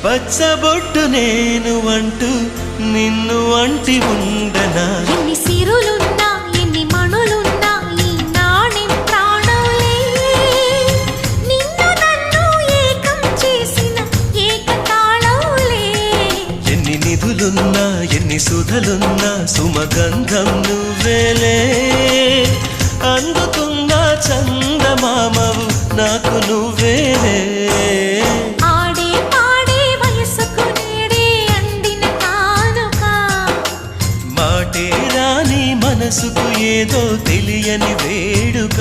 పచ్చబొట్టు నేను అంటూ నిన్ను అంటి ఉండనా ఎన్ని సిరులున్నా ఎన్ని మణులున్నా ఈ నాణెం ప్రాణంలే నిన్ను నన్ను ఏకం చేసిన ఏకతాళంలే ఎన్ని నిధులున్నా ఎన్ని సుధలున్నా సుమగంధం నువ్వేలే అందుతున్న చందమామవు నాకు నువ్వేలే ఆడే పాడే వయసుకు నేడే అందిన కానుక మాటే రాని మనసుకు ఏదో తెలియని వేడుక